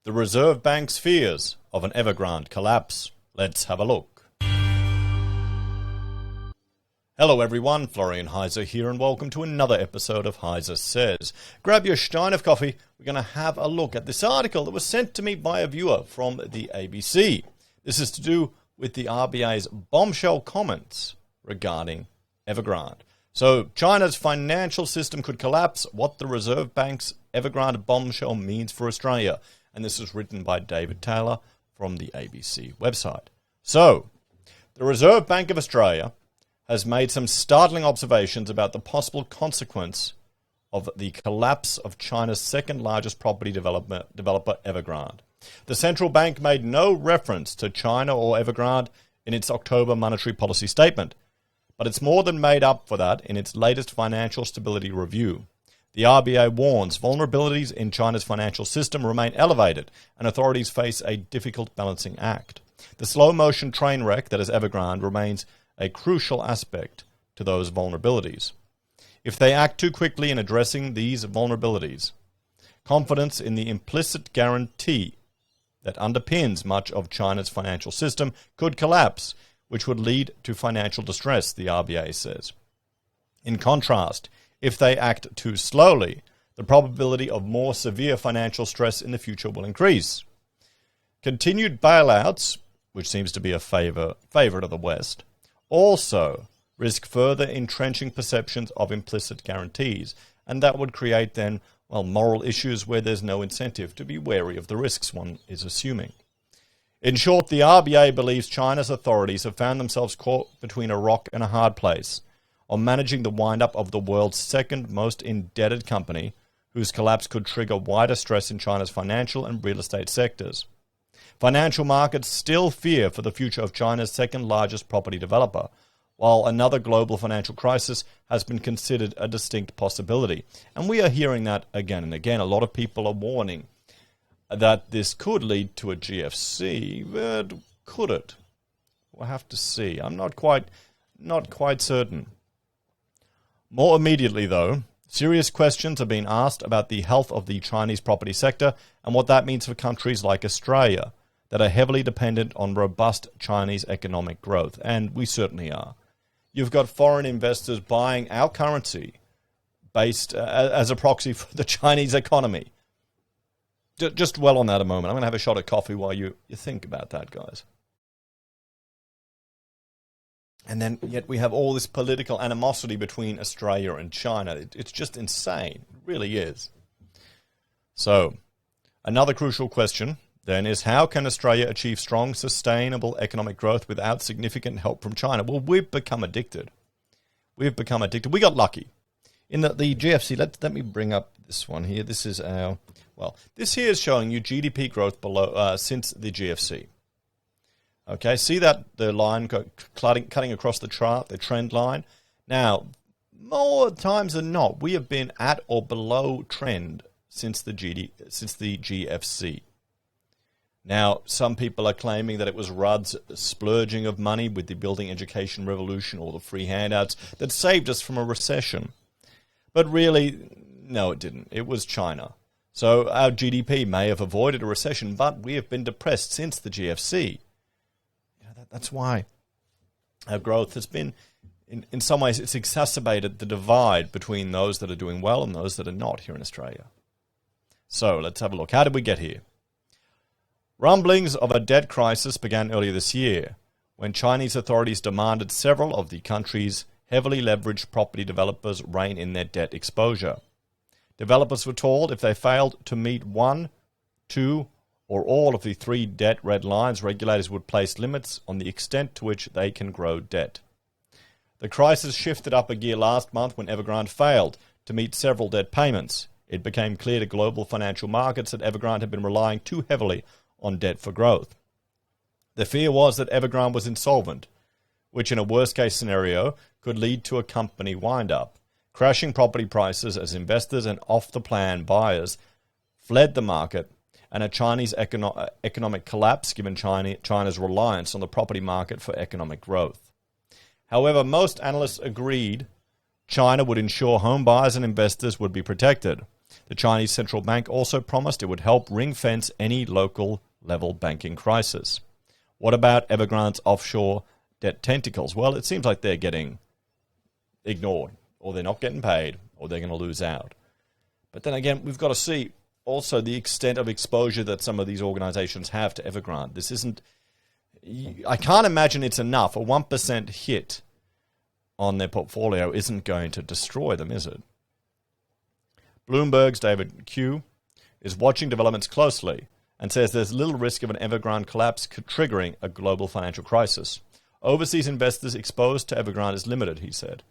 The Reserve Bank's fears of an Evergrande collapse. Let's have a look. Hello everyone, Florian.Heise here, and welcome to another episode of HeiseSays. Grab your stein of coffee. We're going to have a look at this article that was sent to me by a viewer from the ABC. This is to do with the RBA's bombshell comments regarding Evergrande. So, China's financial system could collapse, what the Reserve Bank's Evergrande bombshell means for Australia. And this is written by David Taylor from the ABC website. So, the Reserve Bank of Australia has made some startling observations about the possible consequence of the collapse of China's second largest property developer Evergrande. The central bank made no reference to China or Evergrande in its October monetary policy statement, but it's more than made up for that in its latest financial stability review. The RBA warns vulnerabilities in China's financial system remain elevated and authorities face a difficult balancing act. The slow-motion train wreck that is Evergrande remains a crucial aspect to those vulnerabilities. If they act too quickly in addressing these vulnerabilities, confidence in the implicit guarantee that underpins much of China's financial system could collapse, which would lead to financial distress, the RBA says. In contrast, if they act too slowly, the probability of more severe financial stress in the future will increase. Continued bailouts, which seems to be a favorite of the West, also risk further entrenching perceptions of implicit guarantees, and that would create then, moral issues where there's no incentive to be wary of the risks one is assuming. In short, the RBA believes China's authorities have found themselves caught between a rock and a hard place on managing the wind-up of the world's second most indebted company, whose collapse could trigger wider stress in China's financial and real estate sectors. Financial markets still fear for the future of China's second largest property developer, while another global financial crisis has been considered a distinct possibility. And we are hearing that again and again. A lot of people are warning that this could lead to a GFC, but could it? We'll have to see. I'm not quite certain. More immediately, though, serious questions are being asked about the health of the Chinese property sector and what that means for countries like Australia that are heavily dependent on robust Chinese economic growth, and we certainly are. You've got foreign investors buying our currency based as a proxy for the Chinese economy. Just dwell on that a moment. I'm going to have a shot of coffee while you think about that, guys. And then yet we have all this political animosity between Australia and China. It's just insane. It really is. So, another crucial question then is, how can Australia achieve strong, sustainable economic growth without significant help from China? Well, we've become addicted. We got lucky. In the GFC, let me bring up this one here. This is this here is showing you GDP growth below since the GFC. Okay, see that the line cutting across the chart, the trend line? Now, more times than not, we have been at or below trend since the GFC. Now, some people are claiming that it was Rudd's splurging of money with the building education revolution or the free handouts that saved us from a recession. But really, no, it didn't. It was China. So our GDP may have avoided a recession, but we have been depressed since the GFC. That's why our growth has been, in some ways, it's exacerbated the divide between those that are doing well and those that are not here in Australia. So let's have a look. How did we get here? Rumblings of a debt crisis began earlier this year when Chinese authorities demanded several of the country's heavily leveraged property developers rein in their debt exposure. Developers were told if they failed to meet one, two, or all of the three debt red lines, regulators would place limits on the extent to which they can grow debt. The crisis shifted up a gear last month when Evergrande failed to meet several debt payments. It became clear to global financial markets that Evergrande had been relying too heavily on debt for growth. The fear was that Evergrande was insolvent, which in a worst-case scenario could lead to a company wind-up, crashing property prices as investors and off-the-plan buyers fled the market, and a Chinese economic collapse given China's reliance on the property market for economic growth. However, most analysts agreed China would ensure home buyers and investors would be protected. The Chinese central bank also promised it would help ring-fence any local-level banking crisis. What about Evergrande's offshore debt tentacles? Well, it seems like they're getting ignored, or they're not getting paid, or they're going to lose out. But then again, we've got to see also the extent of exposure that some of these organizations have to Evergrande. This isn't, I can't imagine it's enough. A 1% hit on their portfolio isn't going to destroy them, is it? Bloomberg's David Q is watching developments closely and says there's little risk of an Evergrande collapse triggering a global financial crisis. Overseas investors exposed to Evergrande is limited, he said.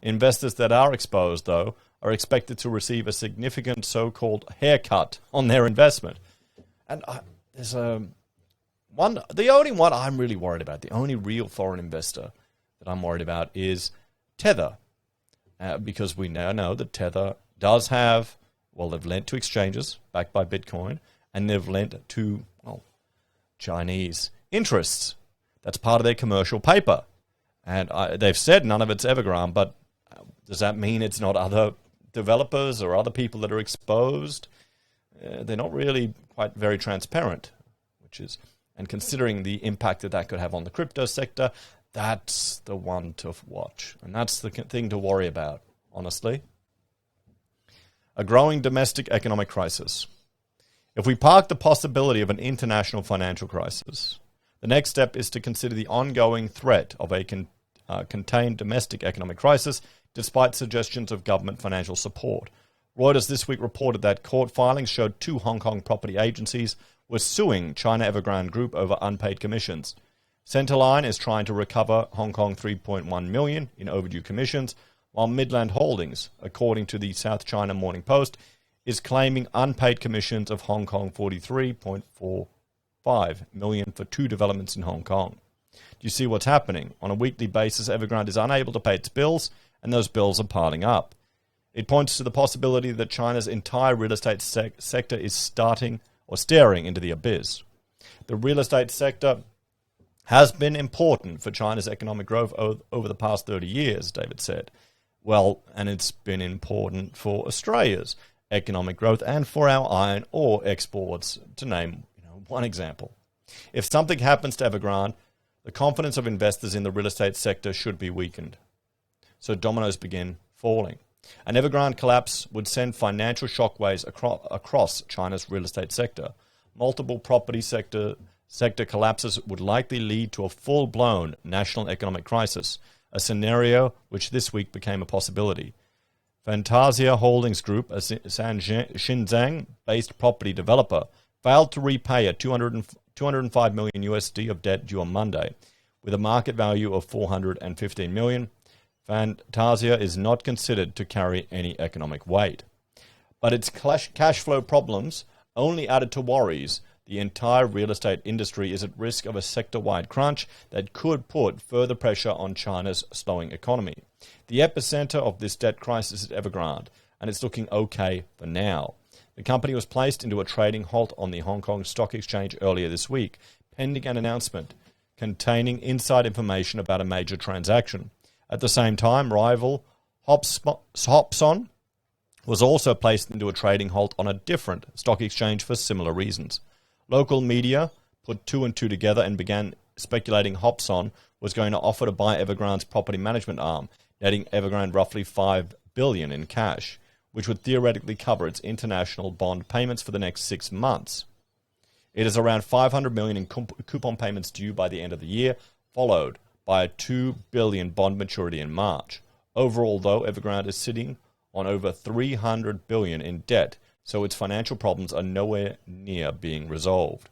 Investors that are exposed, though, are expected to receive a significant so-called haircut on their investment. And there's the only one I'm really worried about, the only real foreign investor that I'm worried about is Tether. Because we now know that Tether does have, well, they've lent to exchanges backed by Bitcoin, and they've lent to, well, Chinese interests. That's part of their commercial paper. And they've said none of it's Evergrande, but does that mean it's not other developers or other people that are exposed? They're not really quite very transparent, and considering the impact that could have on the crypto sector, that's the one to watch. And that's the thing to worry about, honestly. A growing domestic economic crisis. If we park the possibility of an international financial crisis, the next step is to consider the ongoing threat of a contained domestic economic crisis, despite suggestions of government financial support. Reuters this week reported that court filings showed 2 Hong Kong property agencies were suing China Evergrande Group over unpaid commissions. Centerline is trying to recover Hong Kong $3.1 million in overdue commissions, while Midland Holdings, according to the South China Morning Post, is claiming unpaid commissions of Hong Kong $43.45 million for 2 developments in Hong Kong. Do you see what's happening? On a weekly basis, Evergrande is unable to pay its bills, and those bills are piling up. It points to the possibility that China's entire real estate sector is staring into the abyss. The real estate sector has been important for China's economic growth over the past 30 years, David said. Well, and it's been important for Australia's economic growth and for our iron ore exports, to name one example. If something happens to Evergrande, the confidence of investors in the real estate sector should be weakened. So dominoes begin falling. An Evergrande collapse would send financial shockwaves across China's real estate sector. Multiple property sector collapses would likely lead to a full-blown national economic crisis, a scenario which this week became a possibility. Fantasia Holdings Group, a Shenzhen-based property developer, failed to repay a $205 million USD of debt due on Monday, with a market value of $415 million. Fantasia is not considered to carry any economic weight. But its cash flow problems only added to worries. The entire real estate industry is at risk of a sector-wide crunch that could put further pressure on China's slowing economy. The epicenter of this debt crisis is Evergrande, and it's looking okay for now. The company was placed into a trading halt on the Hong Kong Stock Exchange earlier this week, pending an announcement containing inside information about a major transaction. At the same time, rival Hopson was also placed into a trading halt on a different stock exchange for similar reasons. Local media put 2 and 2 together and began speculating Hopson was going to offer to buy Evergrande's property management arm, netting Evergrande roughly $5 billion in cash, which would theoretically cover its international bond payments for the next 6 months. It is around $500 million in coupon payments due by the end of the year, followed by a $2 billion bond maturity in March. Overall, though, Evergrande is sitting on over $300 billion in debt, so its financial problems are nowhere near being resolved.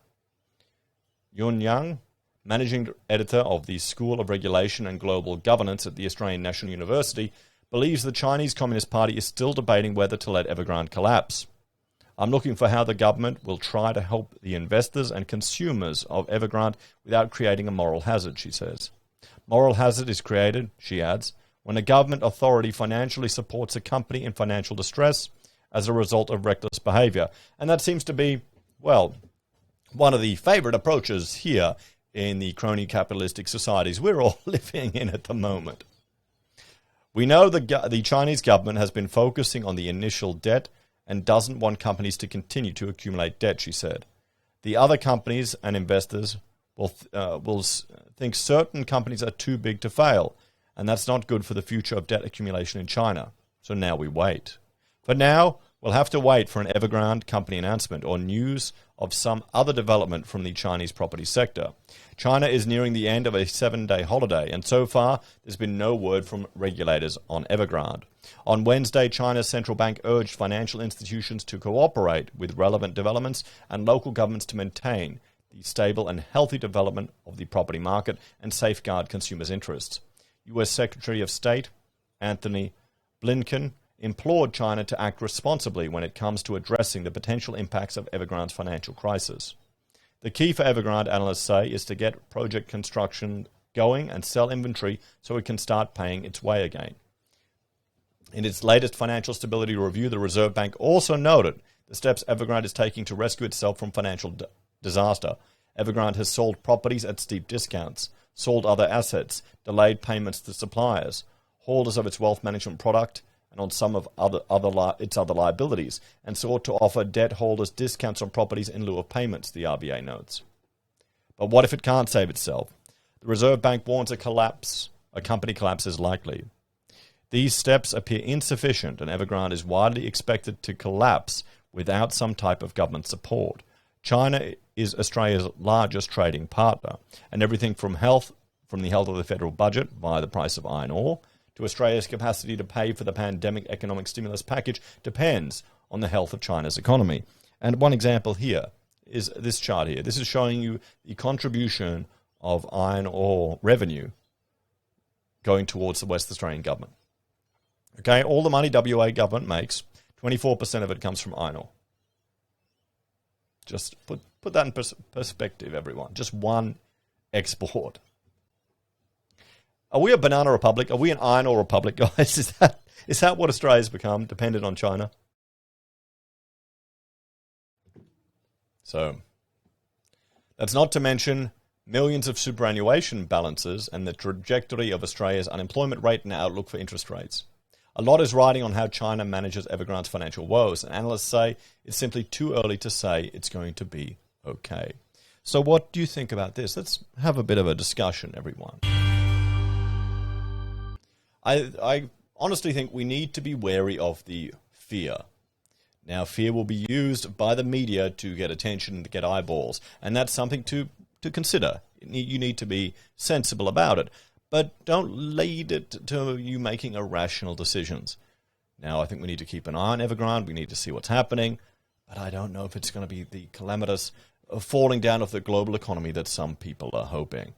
Yun Yang, managing editor of the School of Regulation and Global Governance at the Australian National University, believes the Chinese Communist Party is still debating whether to let Evergrande collapse. I'm looking for how the government will try to help the investors and consumers of Evergrande without creating a moral hazard, she says. Moral hazard is created, she adds, when a government authority financially supports a company in financial distress as a result of reckless behavior. And that seems to be, well, one of the favorite approaches here in the crony capitalistic societies we're all living in at the moment. We know the Chinese government has been focusing on the initial debt and doesn't want companies to continue to accumulate debt, she said. The other companies and investors will think certain companies are too big to fail, and that's not good for the future of debt accumulation in China. So now we wait. For now, we'll have to wait for an Evergrande company announcement or news of some other development from the Chinese property sector. China is nearing the end of a 7-day holiday, and so far there's been no word from regulators on Evergrande. On Wednesday, China's central bank urged financial institutions to cooperate with relevant developments and local governments to maintain the stable and healthy development of the property market and safeguard consumers' interests. U.S. Secretary of State Anthony Blinken implored China to act responsibly when it comes to addressing the potential impacts of Evergrande's financial crisis. The key for Evergrande, analysts say, is to get project construction going and sell inventory so it can start paying its way again. In its latest financial stability review, the Reserve Bank also noted the steps Evergrande is taking to rescue itself from financial disaster. Evergrande has sold properties at steep discounts, sold other assets, delayed payments to suppliers, holders of its wealth management product, and on some of its other liabilities, and sought to offer debt holders discounts on properties in lieu of payments, the RBA notes. But what if it can't save itself? The Reserve Bank warns a company collapse is likely. These steps appear insufficient, and Evergrande is widely expected to collapse without some type of government support. China is Australia's largest trading partner, and everything from the health of the federal budget via the price of iron ore to Australia's capacity to pay for the pandemic economic stimulus package depends on the health of China's economy. And one example here is this chart here. This is showing you the contribution of iron ore revenue going towards the West Australian government. Okay, all the money WA government makes, 24% of it comes from iron ore. Just put that in perspective, everyone. Just one export. Are we a banana republic? Are we an iron ore republic, guys? Is that what Australia's become, dependent on China? So, that's not to mention millions of superannuation balances and the trajectory of Australia's unemployment rate and outlook for interest rates. A lot is riding on how China manages Evergrande's financial woes, and analysts say it's simply too early to say it's going to be okay. So what do you think about this? Let's have a bit of a discussion, everyone. I honestly think we need to be wary of the fear. Now, fear will be used by the media to get attention, to get eyeballs, and that's something to consider. You need to be sensible about it, but don't lead it to you making irrational decisions. Now, I think we need to keep an eye on Evergrande. We need to see what's happening, but I don't know if it's going to be the calamitous falling down of the global economy that some people are hoping.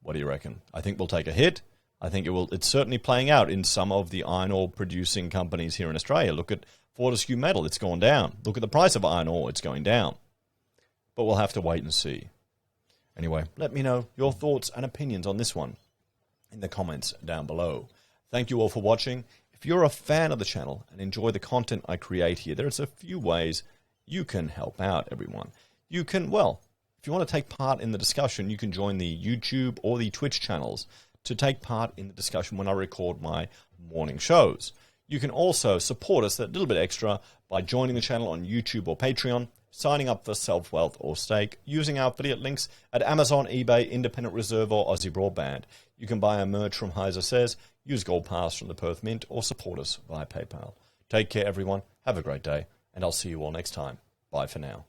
What do you reckon? I think we'll take a hit. I think it's certainly playing out in some of the iron ore producing companies here in Australia. Look at Fortescue Metal, it's gone down. Look at the price of iron ore, it's going down. But we'll have to wait and see. Anyway, let me know your thoughts and opinions on this one in the comments down below. Thank you all for watching. If you're a fan of the channel and enjoy the content I create here, there's a few ways you can help out, everyone. You can, if you want to take part in the discussion, you can join the YouTube or the Twitch channels to take part in the discussion when I record my morning shows. You can also support us a little bit extra by joining the channel on YouTube or Patreon, signing up for SelfWealth or Stake, using our affiliate links at Amazon, eBay, Independent Reserve or AussieBroadband. You can buy our merch from HeiseSays, use Gold Pass from the Perth Mint, or support us via PayPal. Take care, everyone. Have a great day, and I'll see you all next time. Bye for now.